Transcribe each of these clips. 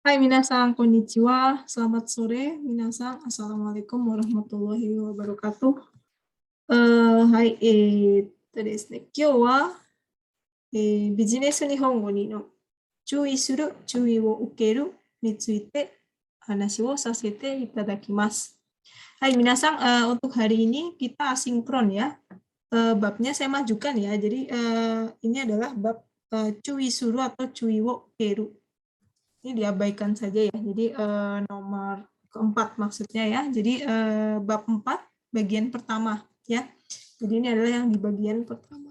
Hai minasan, konnichiwa. Selamat sore, minasan. Assalamualaikum warahmatullahi wabarakatuh. Hai, ですね、今日は、ビジネス日本語にの注意する、注意を受けるについて話をさせていただきます。Hai minasan, untuk hari ini kita asinkron ya. Babnya saya majukan ya. Jadi ini adalah bab cui suru atau cui wo keru. Ini diabaikan saja ya. Jadi nomor keempat maksudnya ya. Jadi bab 4 bagian pertama ya. Jadi ini adalah yang di bagian pertama.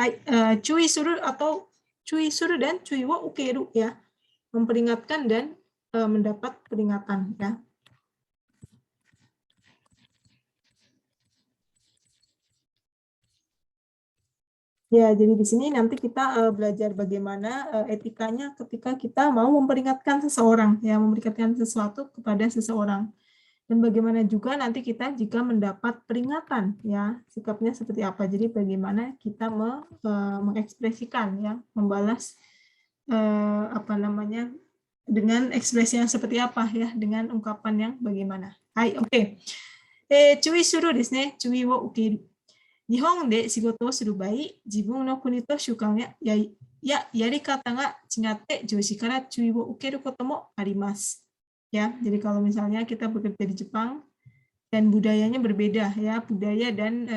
Hai, cui suru atau cui suru dan cui wo ukeru ya. Memperingatkan dan mendapat peringatan ya. Ya, jadi di sini nanti kita belajar bagaimana etikanya ketika kita mau memperingatkan seseorang, ya, memberikan sesuatu kepada seseorang. Dan bagaimana juga nanti kita jika mendapat peringatan, ya, sikapnya seperti apa. Jadi bagaimana kita mengekspresikan, ya, membalas apa namanya dengan ekspresi yang seperti apa, ya, dengan ungkapan yang bagaimana. Hai, oke. Cui suru desu ne, cui wo ukeru. 日本で仕事をする場合、自分の国と習慣やり方が違って上司から注意を受けることもあります。Ya, jadi kalau misalnya kita bekerja di Jepang dan budayanya berbeda ya, budaya dan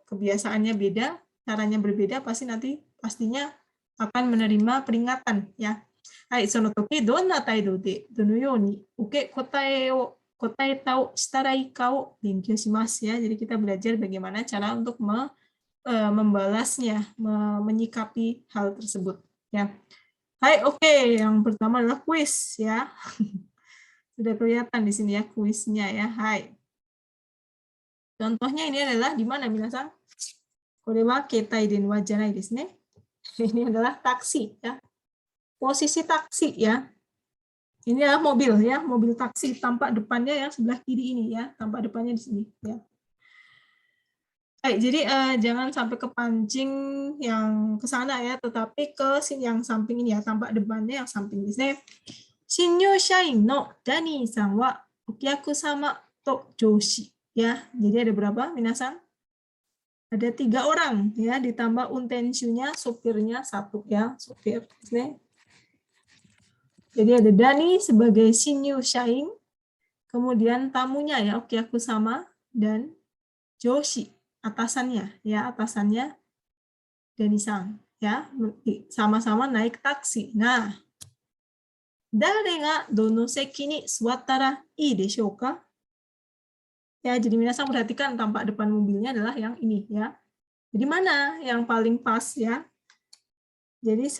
kebiasaannya beda, caranya berbeda, pastinya akan menerima peringatan ya. はい、その時どんな態度でどのように受け答えたをしたらいいかを勉強しますya. Jadi kita belajar bagaimana cara untuk membalasnya, menyikapi hal tersebut ya. Hai, oke. Yang pertama adalah kuis ya. Sudah kelihatan di sini ya kuisnya ya. Hai. Contohnya ini adalah di mana minasan? Kore wa keitai denwa janai desu ne. Ini adalah taksi ya. Posisi taksi ya. Ini adalah mobil ya, mobil taksi tampak depannya yang sebelah kiri ini ya, tampak depannya di sini ya. Baik, jadi jangan sampai kepancing yang ke sana ya, tetapi ke sini yang samping ini ya, tampak depannya yang samping di sini. Shinyu shain no Dani-san wa okyaku sama to joshi ya. Jadi ada berapa minasan? Ada 3 orang ya, ditambah untenshunya, sopirnya 1 ya, sopir di sini. Jadi ada Dani sebagai Shinyu Shain, kemudian tamunya ya Okyaku sama, dan Joshi atasannya ya, atasannya Dani-san ya, sama-sama naik taksi. Nah, dare ga dono seki ni suwattara ii deshou ka? Ya, jadi minasan perhatikan tampak depan mobilnya adalah yang ini ya. Jadi mana yang paling pas ya? Jadi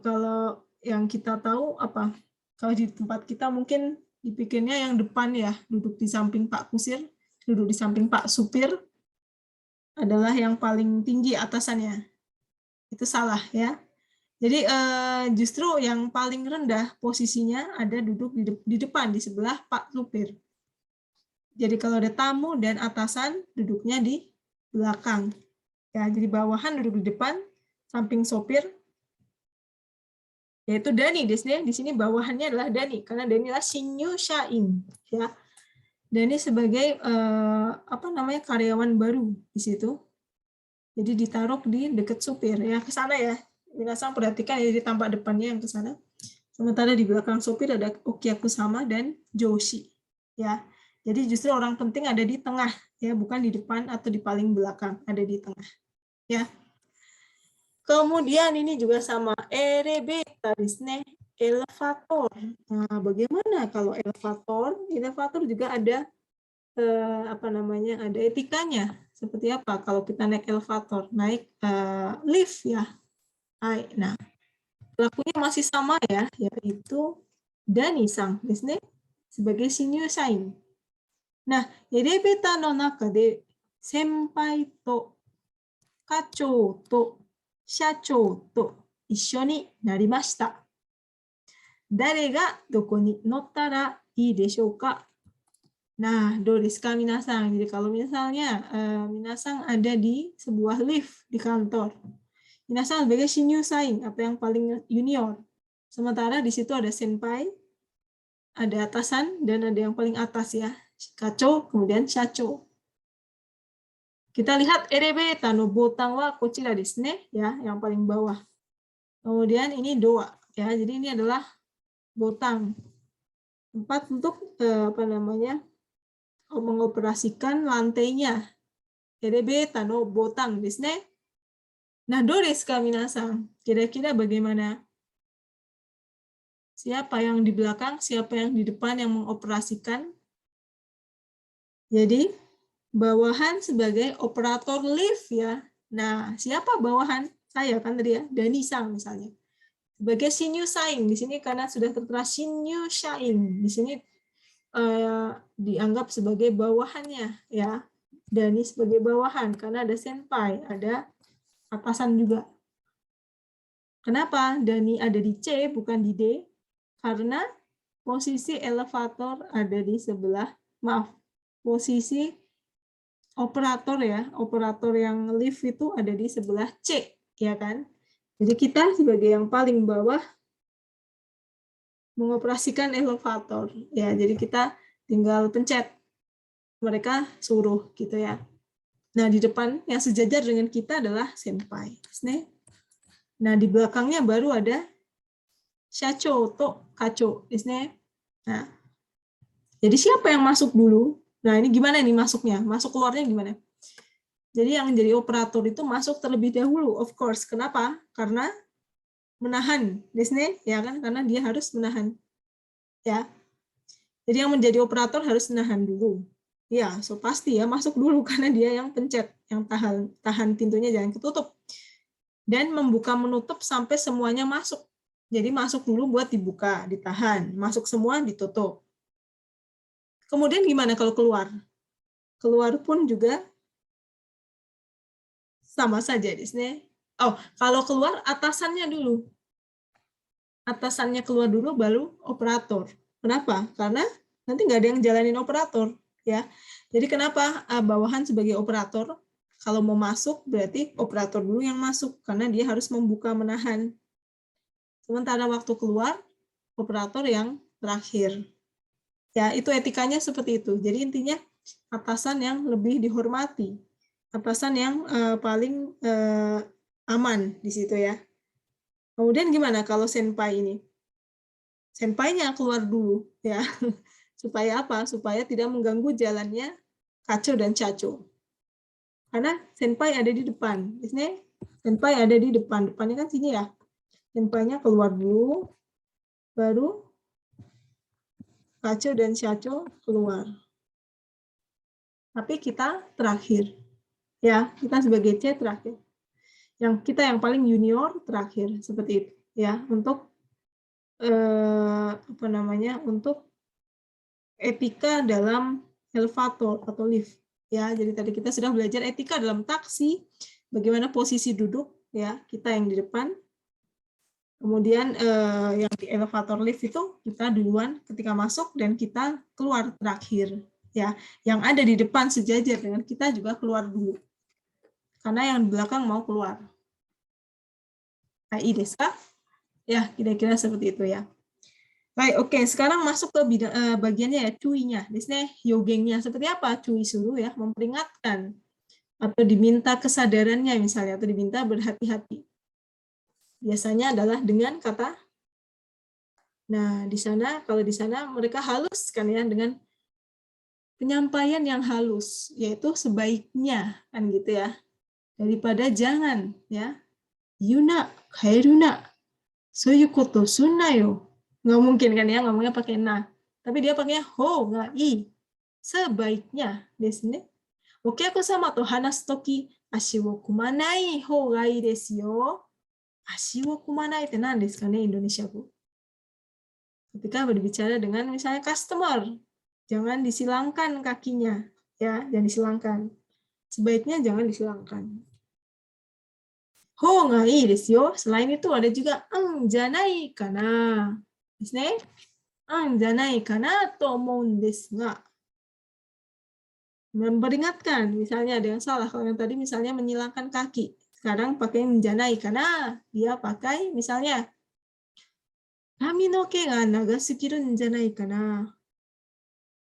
kalau yang kita tahu apa, kalau di tempat kita mungkin dipikirnya yang depan ya, duduk di samping Pak Kusir, duduk di samping Pak Supir adalah yang paling tinggi atasannya. Itu salah ya. Jadi justru yang paling rendah posisinya ada duduk di depan, di sebelah Pak Supir. Jadi kalau ada tamu dan atasan duduknya di belakang. Ya, jadi bawahan duduk di depan, samping sopir, yaitu Dani. Di sini bawahannya adalah Dani, karena Dani adalah Shinyu Shain ya. Dani sebagai karyawan baru di situ. Jadi ditaruh di dekat supir ya, ke sana ya. Minasan perhatikan ya, di tampak depannya yang ke sana. Sementara di belakang supir ada Okyaku sama dan Joshi ya. Jadi justru orang penting ada di tengah ya, bukan di depan atau di paling belakang, ada di tengah ya. Kemudian ini juga sama elevator, elevator. Nah, bagaimana kalau elevator? Elevator juga ada ada etikanya. Seperti apa kalau kita naik elevator, naik lift ya. Nah, pelakunya masih sama ya, yaitu Dani-san sebagai Shinyu Shain. Nah, elevator no naka de senpai to kachou to 社長と一緒になりました。誰がどこに乗ったらいいでしょうか? Nah, do desu ka minasan. Jadi kalau misalnya minasan ada di sebuah lift di kantor, minasan sebagai Shinyu Shain atau yang paling junior, Sementara di situ ada senpai, ada atasan, dan ada yang paling atas ya, kacho, kemudian shacho. Kita lihat elevator no botang wa kochira desu ne, ya, yang paling bawah. Kemudian ini doa, ya, jadi ini adalah botang, tempat untuk mengoperasikan lantainya. Elevator no botang desu ne. Nah, do desu ka minasan? Kira-kira bagaimana? Siapa yang di belakang, siapa yang di depan yang mengoperasikan? Jadi, bawahan sebagai operator lift ya. Nah, siapa bawahan? Saya kan tadi ya, Dani-san misalnya. Sebagai shinyu saing, di sini karena sudah tertera shinyu saing, di sini dianggap sebagai bawahannya ya. Dani sebagai bawahan karena ada senpai, ada atasan juga. Kenapa Dani ada di C bukan di D? Karena posisi elevator ada di sebelah, posisi operator ya, operator yang lift itu ada di sebelah C, ya kan? Jadi kita sebagai yang paling bawah mengoperasikan elevator, ya. Jadi kita tinggal pencet, mereka suruh gitu ya. Nah, di depan yang sejajar dengan kita adalah senpai. Nah, di belakangnya baru ada shacho atau kacho. Nah, jadi siapa yang masuk dulu? Nah, ini gimana nih masuknya? Masuk keluarnya gimana? Jadi yang jadi operator itu masuk terlebih dahulu, of course. Kenapa? Karena menahan, ya kan? Karena dia harus menahan, ya. Jadi yang menjadi operator harus menahan dulu. Ya, so pasti ya masuk dulu karena dia yang pencet, yang tahan pintunya jangan ketutup. Dan membuka menutup sampai semuanya masuk. Jadi masuk dulu buat dibuka, ditahan, masuk semua ditutup. Kemudian gimana kalau keluar? Keluar pun juga sama saja di sini. Oh, kalau keluar atasannya dulu. Atasannya keluar dulu baru operator. Kenapa? Karena nanti nggak ada yang jalanin operator, ya. Jadi kenapa bawahan sebagai operator? Kalau mau masuk berarti operator dulu yang masuk karena dia harus membuka menahan. Sementara waktu keluar operator yang terakhir. Ya, itu etikanya seperti itu. Jadi intinya atasan yang lebih dihormati. Atasan yang paling aman di situ ya. Kemudian gimana kalau senpai ini? Senpainya keluar dulu ya. Supaya apa? Supaya tidak mengganggu jalannya kacho dan chacho. Karena senpai ada di depan. Di sini senpai ada di depan. Depannya kan sini ya. Senpainya keluar dulu, baru kacho dan chacho keluar. Tapi kita terakhir. Ya, kita sebagai C terakhir. Kita yang paling junior terakhir seperti itu ya, untuk untuk etika dalam elevator atau lift ya. Jadi tadi kita sudah belajar etika dalam taksi, bagaimana posisi duduk ya, kita yang di depan. Kemudian yang di elevator lift itu kita duluan ketika masuk dan kita keluar terakhir ya. Yang ada di depan sejajar dengan kita juga keluar dulu. Karena yang di belakang mau keluar. Nah, desu ka? Ya, kira-kira seperti itu ya. Baik, oke. Sekarang masuk ke bagiannya ya, cuinya. Di sini yogengnya seperti apa? Cui suruh ya, memperingatkan. Atau diminta kesadarannya misalnya, atau diminta berhati-hati. Biasanya adalah dengan kata, nah di sana, kalau di sana mereka halus kan ya, dengan penyampaian yang halus, yaitu sebaiknya, kan gitu ya. Daripada jangan, ya. Yuna, kaeruna, soyu koto sunna yo. Nggak mungkin kan ya, ngomongnya pakai na. Tapi dia pakainya ho, nggak i. Sebaiknya, desu ne. Okiaku sama to hanasu toki, ashi wo kumanai ho ga ii desu yo. Ashi wo kumanai itu nan desu ka ne, Indonesia bu. Ketika berbicara dengan misalnya customer, jangan disilangkan kakinya, ya, jangan disilangkan. Sebaiknya jangan disilangkan. Ho ga ii desu yo. Selain itu ada juga janai kana. Desu ne. Janai kana to omoun desu ga. Memperingatkan, misalnya ada yang salah. Kalau yang tadi misalnya menyilangkan kaki. Sekarang pakai janai karena dia pakai misalnya Kami no ke ga nagasu-giruんじゃないかな.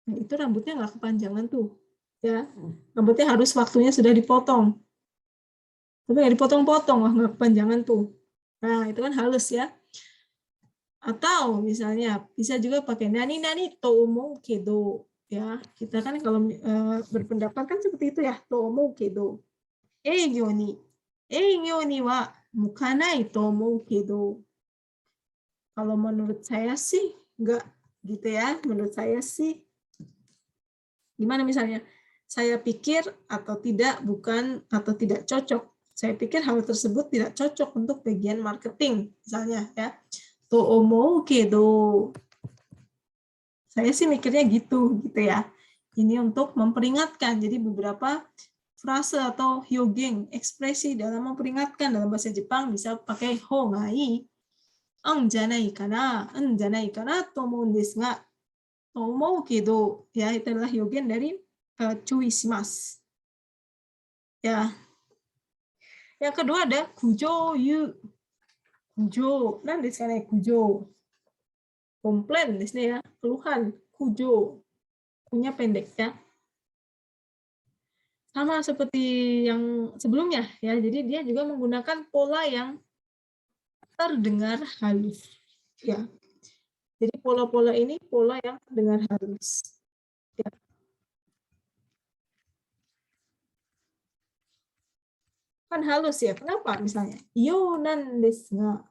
Nah, itu rambutnya nggak kepanjangan tuh. Ya, rambutnya harus waktunya sudah dipotong. Tapi nggak dipotong-potong, nggak kepanjangan tuh. Nah, itu kan halus ya. Atau misalnya bisa juga pakai nani nani tomo kedo. Ya, kita kan kalau berpendapat kan seperti itu ya, tomo kedo. Eigyo ni wa mukanai tomo kedo. Kalau menurut saya sih enggak gitu ya. Menurut saya sih gimana misalnya? Saya pikir atau tidak, bukan atau tidak cocok. Saya pikir hal tersebut tidak cocok untuk bagian marketing misalnya ya. To omou kedo. Saya sih mikirnya gitu ya. Ini untuk memperingatkan. Jadi beberapa frase atau hyogeng, ekspresi dalam memperingatkan dalam bahasa Jepang bisa pakai ho ga ii, en janai kana, to omou desu ga, to omou kedo. Ya, itu adalah hyogeng dari cui shimasu. Ya. Yang kedua ada kujo yu. Kujo, nan desu ka ne, kujo. Komplain di sini ya, keluhan, kujo. Punya pendek ya. Sama seperti yang sebelumnya ya. Jadi dia juga menggunakan pola yang terdengar halus ya. Jadi pola-pola ini pola yang terdengar halus. Ya. Kan halus ya. Kenapa misalnya? Yo nan desu ga.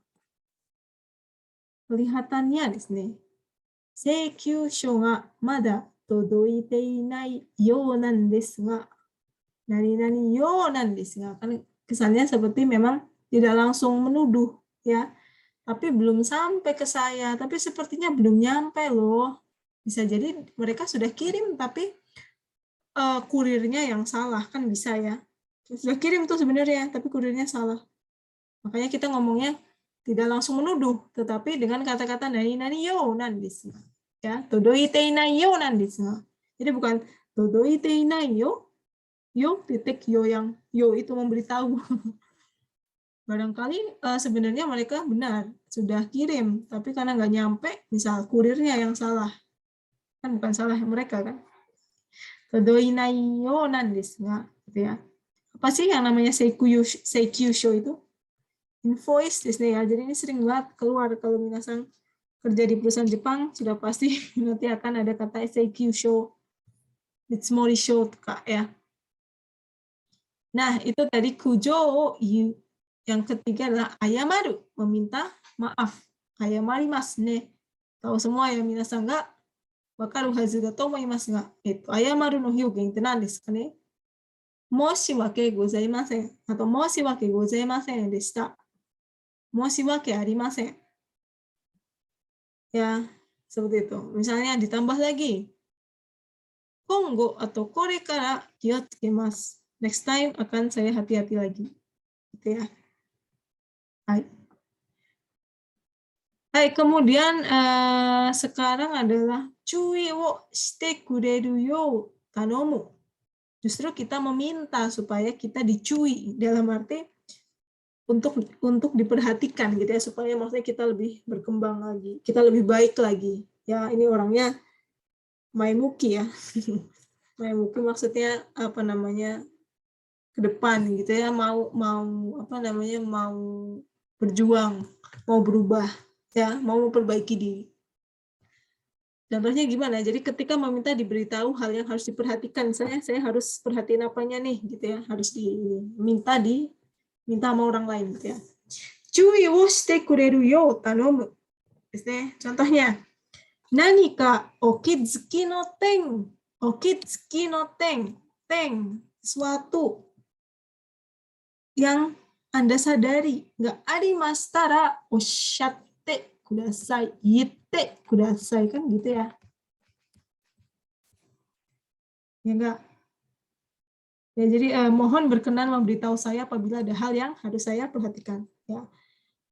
Kelihatannya di sini. Seikyūshō ga mada todoite inai yo nan desu ga. Nani-nani yo nan desu ga. Kan kesannya seperti memang tidak langsung menuduh ya. Tapi belum sampai ke saya, tapi sepertinya belum nyampe loh. Bisa jadi mereka sudah kirim, tapi kurirnya yang salah, kan bisa ya. Sudah kirim tuh sebenarnya, tapi kurirnya salah. Makanya kita ngomongnya tidak langsung menuduh, tetapi dengan kata-kata nani-nani yo nan desu. Ya, todoite inai yo nan desu. Jadi bukan todoite inai yo, yo titik yo yang yo itu memberitahu. Barangkali sebenarnya mereka benar sudah kirim, tapi karena nggak nyampe, misal kurirnya yang salah, kan bukan salah mereka kan. Todoinai yo nan desu ga, gitu ya. Apa sih yang namanya seikyūshō itu? Invoice di sini ya. Jadi ini sering banget keluar kalau minasan kerja di perusahaan Jepang, sudah pasti nanti akan ada kata seikyūshō, mitsumori-shō ya. Nah, itu tadi kujo yu. Yang ketiga adalah ayamaru, meminta maaf. Ayamarimasu ne. Tahu semua ya minasan ga wakaru hazu da to omoimasu ga, ayamaru no hyōgenって何ですかね? Moshiwake gozaimasen atau moshiwake gozaimasen deshita. Moshiwake arimasen. Ya, seperti itu. Misalnya ditambah lagi. Konggo atau kore kara kiotsukimasu. Next time akan saya hati-hati lagi. Gitu ya. Hai. Hai, kemudian sekarang adalah cui wo shite kureru yo tanomu. Justru kita meminta supaya kita dicui, dalam arti untuk diperhatikan gitu ya, supaya maksudnya kita lebih berkembang lagi, kita lebih baik lagi. Ya, ini orangnya maemuki ya. Maemuki maksudnya apa namanya? Ke depan gitu ya, mau berjuang, mau berubah ya, mau memperbaiki diri. Contohnya gimana? Jadi ketika meminta diberitahu hal yang harus diperhatikan, misalnya saya harus perhatiin apanya nih gitu ya, harus diminta sama orang lain gitu ya. Cui wo shite kureru yo tanomu. Contohnya, nanika okitsuki no ten, okitsuki no ten, sesuatu yang Anda sadari, nggak arimashitara oshatte kudasai, itte kudasai, kan gitu ya. Ya enggak? Ya, jadi mohon berkenan memberitahu saya apabila ada hal yang harus saya perhatikan. Ya.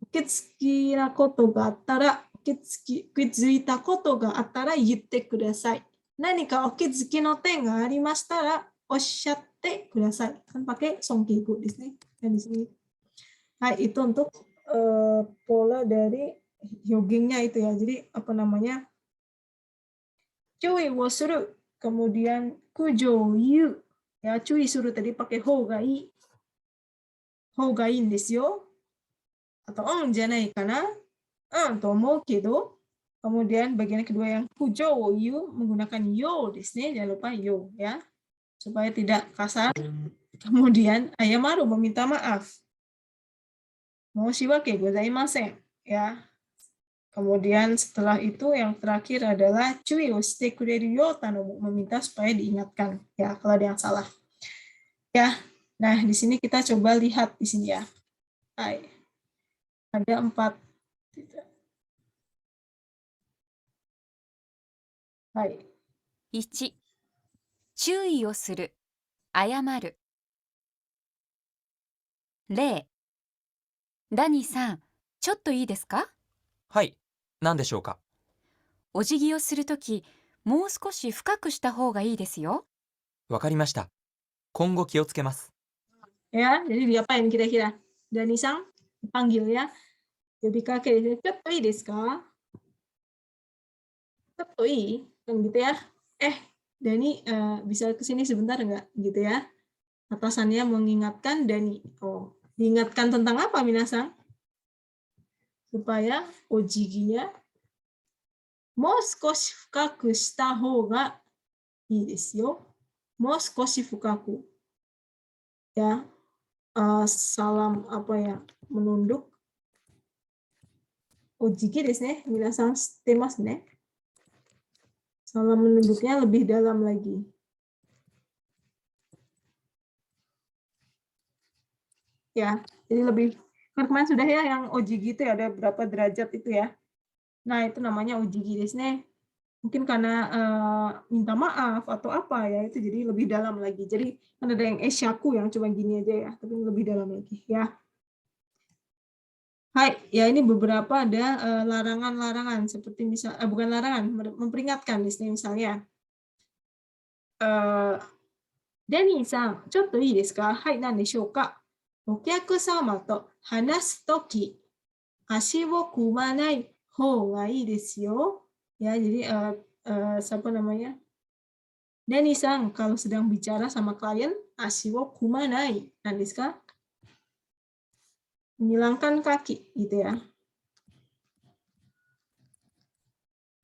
Okitsuki na koto ga attara, okitsuita koto ga attara itte kudasai. Nanika okitsuki no ten ga arimashitara oshatte kudasai. Kan pakai songkiku di sini. Dan di sini. Nah, itu untuk pola dari hyogengnya itu ya. Jadi apa namanya? Cui wo suru, kemudian kujo yu. Ya, cui suru tadi pakai hogai. Hogai desu yo. Atau janai kana? To omou kedo. Kemudian bagian kedua yang kujo wo yu menggunakan yo desu ne. Jangan lupa yo ya. Supaya tidak kasar. Kemudian ayamaru meminta maaf. Moshiwake gozaimasen ya. Kemudian setelah itu yang terakhir adalah cui o shite kureru yo tanomu, meminta supaya diingatkan ya kalau ada yang salah. Ya. Nah, di sini kita coba lihat di sini ya. Hai. Ada 4. Hai. 1、注意をする、謝る。0、ダニーさん、ちょっといいですか？はい、何でしょうか。お辞儀をするとき、もう少し深くした方がいいですよ。わかりました。今後気をつけます。Ya, jadi diapain kira-kira? Dani-san dipanggil ya. Yobikake, "Cotto ii desu ka?" Cotto ii, kan gitu ya. Dani bisa ke sini sebentar nggak? Gitu ya. Atasannya mengingatkan Dani. Oh, diingatkan tentang apa, minasan? Supaya ojiginya mou skoshi fukaku shita hou ga ii desu yo. Mou skoshi fukaku. Ya, salam apa ya? Menunduk. Ojigi desu ne. Minasan shitemasu ne. Salam menunduknya lebih dalam lagi. Ya, jadi lebih kemarin sudah ya yang ojigi itu ya, ada berapa derajat itu ya. Nah, itu namanya ojigi desu ne. Mungkin karena minta maaf atau apa ya, itu jadi lebih dalam lagi. Jadi kan ada yang eshaku yang cuma gini aja ya, tapi lebih dalam lagi ya. Hai, ya ini beberapa ada larangan-larangan seperti misal bukan larangan, memperingatkan di sini misalnya. Deni-san, ちょっといいですか? はい、何でしょうか? お客様と話すとき、足を組まない方がいいですよ. Ya, jadi siapa namanya? Deni-san, kalau sedang bicara sama klien, ashi wo kumanai. Nanti desu ka? Menyilangkan kaki, gitu ya.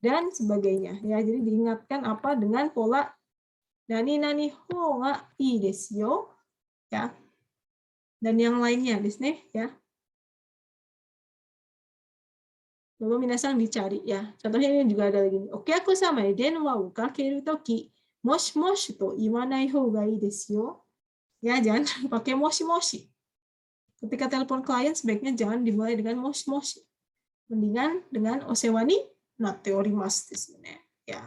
Dan sebagainya. Ya, jadi diingatkan apa dengan pola nani-nani ho ga ii desu yo. Ya. Dan yang lainnya, desu ne, ya. Coba minasan dicari ya. Contohnya ini juga ada lagi. Okiyaku sama ni denwa wo kakeru toki, moshi moshi to iwanai hou ga ii desu yo. Ya, jangan pakai moshi moshi. Ketika telepon klien sebaiknya jangan dimulai dengan moshi moshi. Mendingan dengan osewa ni natte orimasu desu ne. Ya.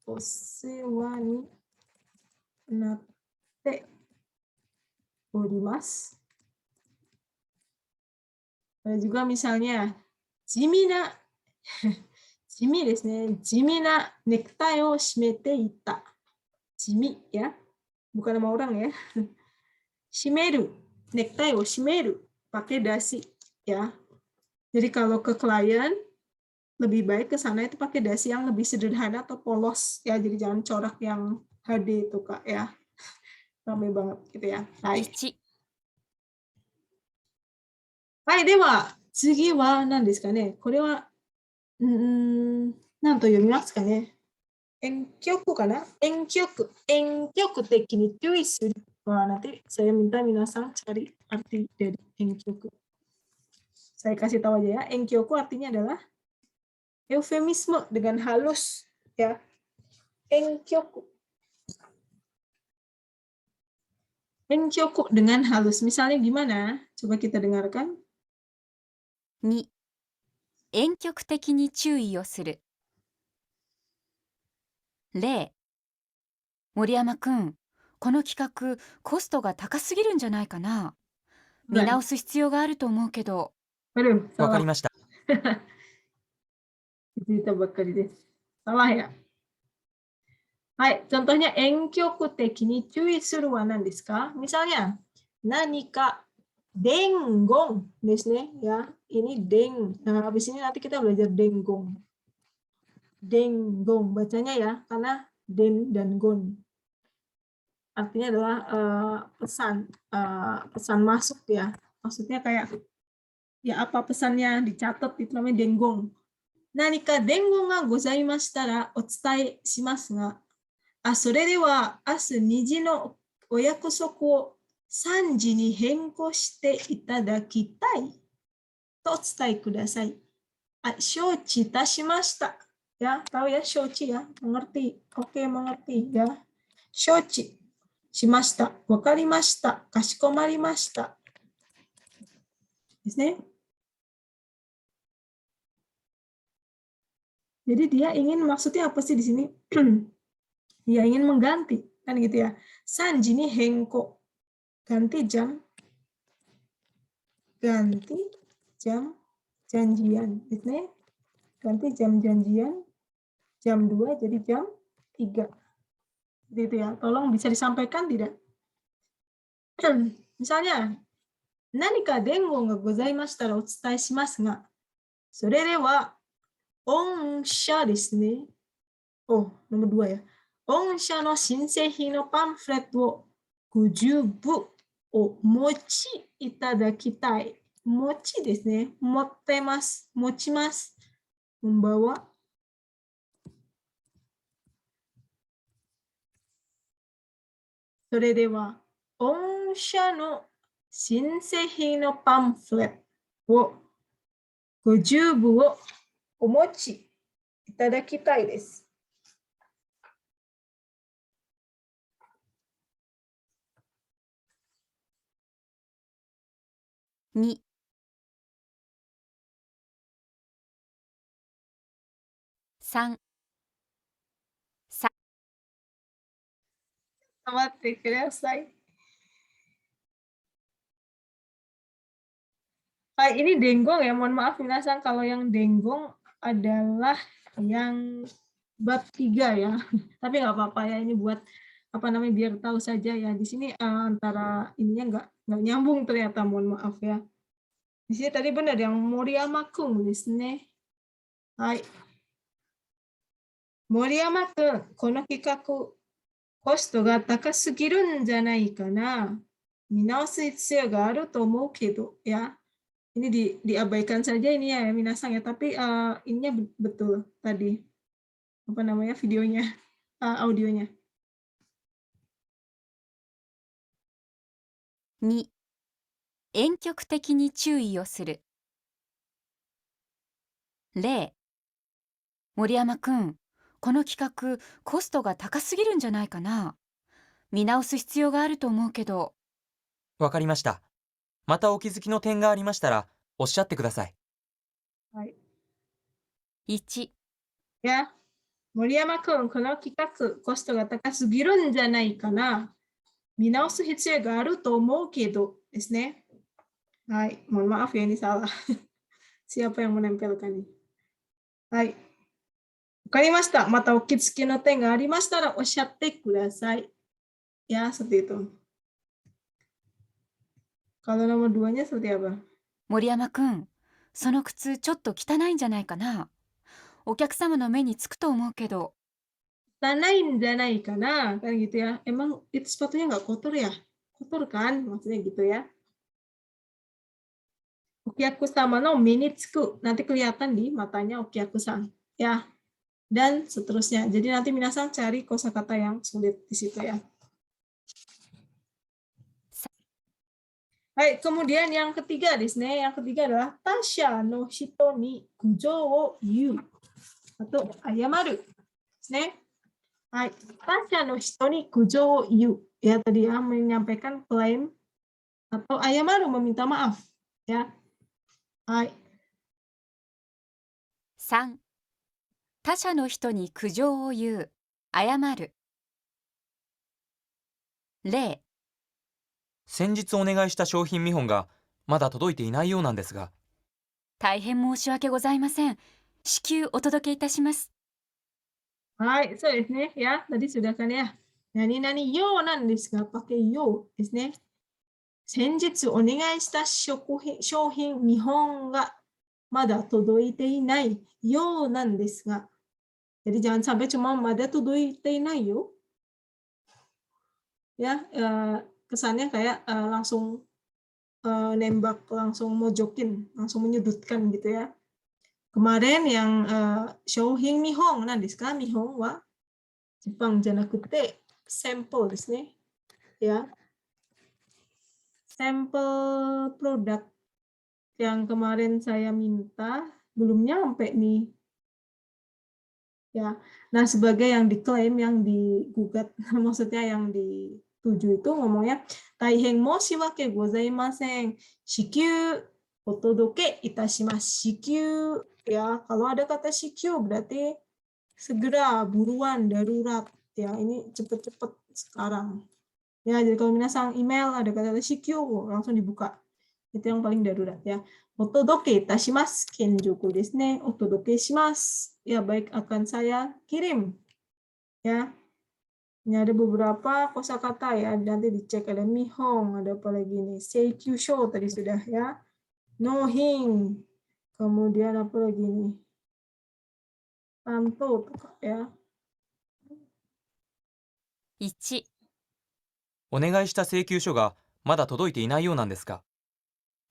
Osewa ni natte orimasu. Ada juga misalnya jimina jimi desu ne. Jimina necktie o shimete ita. Jimi ya. Bukan nama orang ya. Shimeru, necktie o shimeru, pakai dasi ya. Jadi kalau ke klien lebih baik ke sana itu pakai dasi yang lebih sederhana atau polos ya. Jadi jangan corak yang HD itu Kak ya. Ramai banget gitu ya. Hai. 1、はい、では次は何ですかね。これは何と読みますかね。enkyokkuかな? Enkyokku的に注意する. Wah, nanti saya minta minasan cari arti dari enkyoku. Saya kasih tahu aja ya. Enkyoku artinya adalah eufemisme dengan halus ya. Enkyoku. Enkyoku dengan halus. Misalnya gimana? Coba kita dengarkan. 2、婉曲的に注意をする。0、森山くん、この企画コストが高すぎるんじゃないかな。見直す必要があると思うけど。Waduh, わか salah. りました。Cerita bakal desu. Salah ya. Hai, contohnya enkyoku teki ni cui suru wa nan desu ka? Misalnya, nanika denggong desu ne, ya. Ini deng. Nah, habis ini nanti kita belajar denggong. Denggong bacanya ya, karena den dan gon. Artinya adalah pesan masuk ya. Maksudnya kayak ya apa pesannya dicatat itu namanya denggong. Nanika denggong ga gozaimashita ra otsutai shimasu ga, それでは明日2時のお約束を3時に変更していただきたいとお伝えください。承知いたしました。Ya, tahu ya, 承知 ya, mengerti. Oke, mengerti ya. 承知しました。わかりました。かしこまりました。ですね。Jadi dia ingin maksudnya apa sih di sini? Dia ingin mengganti, kan gitu ya. Sanji ni henko, ganti jam janjian, gitu ya. Ganti jam janjian, jam 2 jadi jam 3. Gitu ya. Tolong bisa disampaikan tidak? Misalnya, 何か伝言がございましたらお伝えしますが、それでは、御社ですね。Oh, nomor 2 ya. 御社の新製品のパンフレットを50部お持ちいただきたい。持ちですね。持ってます。持ちます。membawa。それでは、御社の新製品のパンフレットを50部をお持ちいただきたいです。2、3、待ってください。Ini denggong ya, mohon maaf minasan kalau yang denggong adalah yang bab 3 ya. Tapi nggak apa-apa ya, ini buat apa namanya biar tahu saja ya. Di sini antara ininya nggak nyambung ternyata, mohon maaf ya. Di sini tadi benar yang Moriyama-kun desu ne. Hai. Moriyama-kun, この企画コストが高すぎるんじゃないかな。見直す必要があると思うけどya. Ini diabaikan saja ini ya minasang ya, tapi ininya betul tadi. Apa namanya videonya, audionya. 2、婉曲的に注意をする。0、森山くん、この企画コストが高すぎるんじゃないかな。見直す必要があると思うけど。わかりました。またお気づきの点がありましたらおっしゃってください。はい。1、や、森山くん、この企画コストが高すぎるんじゃないかな。見直す必要があると思うけどですね。はい、mohon maaf ya ini salah. Siapa yang menempelkan ini? はい。わかりました。またお気づきの点がありましたらおっしゃってください。Ya, seperti itu. Kalau nomor 2-nya seperti apa? 森山くん、その靴ちょっと汚いんじゃないかな。お客様の目につくと思うけど。Tanain janai kana, kan gitu ya. Emang itu sepatunya nggak kotor ya? Kotor kan? Maksudnya gitu ya. Okiaku-sama no minitsuku. Nanti kelihatan di matanya Okiaku-san. Ya. Dan seterusnya. Jadi nanti minasan cari kosakata yang sulit di situ ya. Baik, kemudian yang ketiga di sini, yang ketiga adalah tasha no hito ni kujo wo yu atau ayamaru. Nih. Hai, tasha no hito ni kujo wo yu. Ya, tadi ya menyampaikan klaim atau ayamaru meminta maaf, ya. Hai. 3、他者の人に苦情を言う、謝る。0、先日お願いした商品見本がまだ届いていないようなんですが。大変申し訳ございません。至急お届けいたします。Hai, soですね。Ya, tadi sudah kan ya. Nani yo nan desu ga pakai yo ですね。先日お願いした商品見本がまだ届いていないようなんですが. Jadi jangan sampai cuma mada tuduiteinayo yo. Ya, kesannya kayak langsung nembak, langsung mojokin, langsung menyudutkan gitu ya. Kemarin yang shouhin mihongなんですか? Mihong wa Jepang じゃなくて sampel ですね. Ya. Sampel produk yang kemarin saya minta belum nyampe nih. Ya. Nah, sebagai yang diklaim, yang digugat, maksudnya yang dituju itu ngomongnya Taihen moshiwake gozaimasen. Shikyu otodoke itashimasu. Shikyu, ya, kalau ada kata shikyu berarti segera, buruan, darurat. Ya, ini cepet-cepet sekarang. Ya, jadi kalau minasang email ada kata shikyu, langsung dibuka. Itu yang paling darurat ya. Otodoke itashimasu kenjoku desu ne. Otodoke shimasu. Ya, baik, akan saya kirim. Ya. Ini ada beberapa kosakata ya. Nanti dicek, ada mihong, ada apa lagi nih? Seikyusho tadi sudah ya. Nohin. Kemudian apa lagi nih? Tanto ya. 1、お願いした請求書がまだ届いていないようなんですが、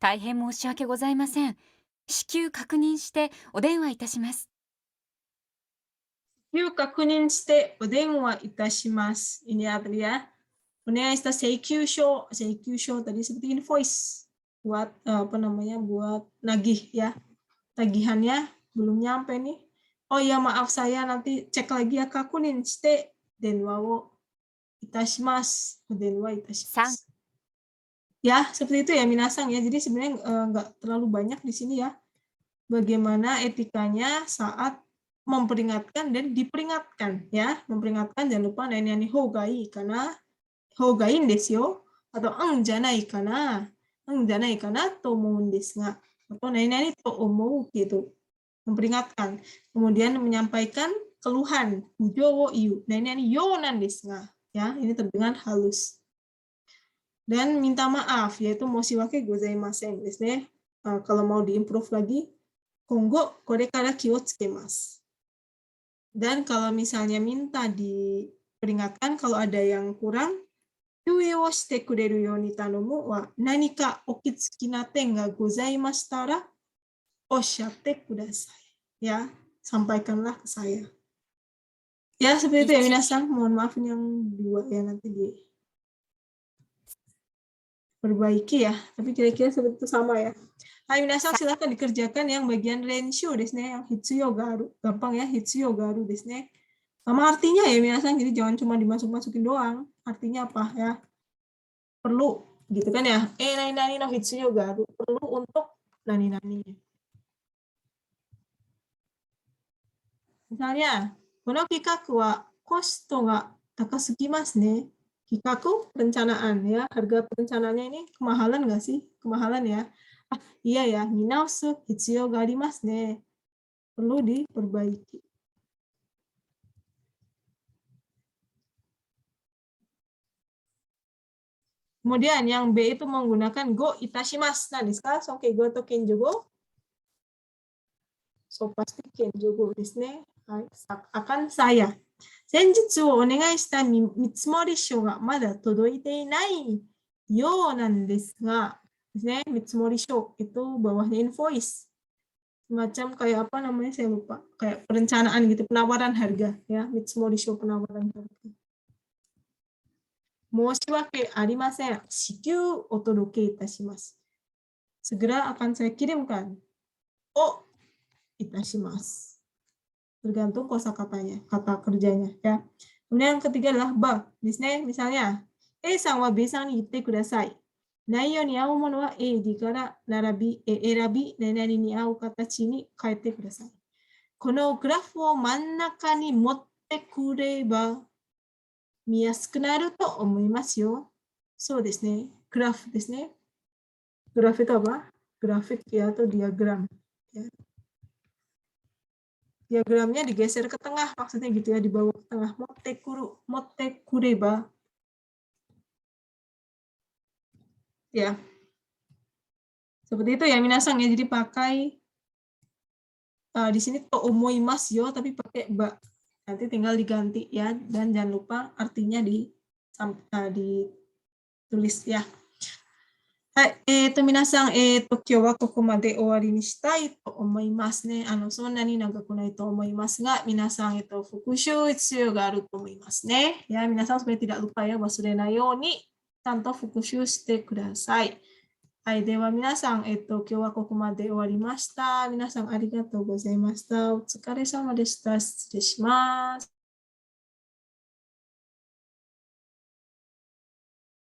大変申し訳ございません。至急確認してお電話いたします。確認してお電話いたします. Ini artinya ya. Ini istilah seikyusho. Seikyusho tadi seperti invoice buat apa namanya, buat nagih ya. Tagihannya belum nyampe nih. Oh ya, maaf, saya nanti cek lagi ya. Kakunin shite denwa wo itashimasu. Denwa 3、itashimasu. Ya, seperti itu ya minasang ya. Jadi sebenarnya nggak terlalu banyak di sini ya. Bagaimana etikanya saat memperingatkan dan diperingatkan ya. Memperingatkan jangan lupa nani hogai kana hogain desu yo atau janai kana to omoun desu ga atau nani to omou gitu. Memperingatkan. Kemudian menyampaikan keluhan ujo wo iu. Nani yo nan desu ga ya, ini terdengar halus. Dan minta maaf yaitu moshiwake gozaimasen desu ne. Kalau mau diimprove lagi Konggo kore kara ki wo tsukemasu. Dan kalau misalnya minta diperingatkan kalau ada yang kurang, kyūei wo shite kureru you ni tanomu wa nanika okitsuki na ten ga gozaimashita ra oshatte kudasai. Ya, sampaikanlah ke saya. Ya, seperti itu ya 1、minasan. Mohon maaf yang dua ya nanti diperbaiki ya. Tapi kira-kira seperti itu sama ya. Hai minasan, silakan dikerjakan yang bagian renshu desu ne, yang hitsuyo ga aru. Gampang ya, hitsuyo ga aru desu ne. Sama artinya ya minasan, jadi jangan cuma dimasuk-masukin doang. Artinya apa ya? Perlu gitu kan ya. Nani no hitsuyo ga aru. Perlu untuk nani-nani. Misalnya, kono kikaku wa kosto ga takasugimasu ne. Kikaku perencanaan ya, harga perencanaannya ini kemahalan nggak sih? Kemahalan ya. Iya ya, minaosu hitsuyo ga arimasu ne. Perlu diperbaiki. Kemudian yang B itu menggunakan go itashimasu. Nah, desu sonke go atau kenjo go? So pasti kenjo go desu ne. Akan saya. Senjutsu wo onegai shita mitsumori shou ga mada todoite inai you nan desu ga. Mitsumori shou itu bawahnya invoice. Semacam kayak apa namanya, saya lupa. Kayak perencanaan gitu, penawaran harga ya. Mitsumori shou penawaran harga. Moshiwake arimasen. Shikyu otodoke itashimasu. Segera akan saya kirimkan. O itashimasu. Tergantung kosakatanya, kata kerjanya ya. Kemudian yang ketiga adalah ba. Misalnya, A-san wa B-san ni itte kudasai. Naiyo ni au mono wa Aから並び、選び、何々に合う形に変えてください。このグラフを真ん中に持ってくれば見やすくなると思いますよ。そうですね。グラフですね。グラフitu apa? Grafik ya atau diagram. Ya. Diagramnya digeser ke tengah, maksudnya gitu ya, dibawa ke tengah. Motte kureba. Ya, seperti itu ya minasang ya. Jadi pakai di sini to omoimasu yo, tapi pakai ba. Nanti tinggal diganti ya, dan jangan lupa artinya ditulis ya. はい、皆さん、今日はここまで終わりにしたいと思いますね。そんなに長くないと思いますが、皆さん、復習必要があると思いますね。Ya, 皆さん、supaya tidak lupa ya, 忘れないように、ちゃんと復習してください。はい、では皆さん、今日はここまで終わりました。皆さん、ありがとうございました。お疲れ様でした。失礼します。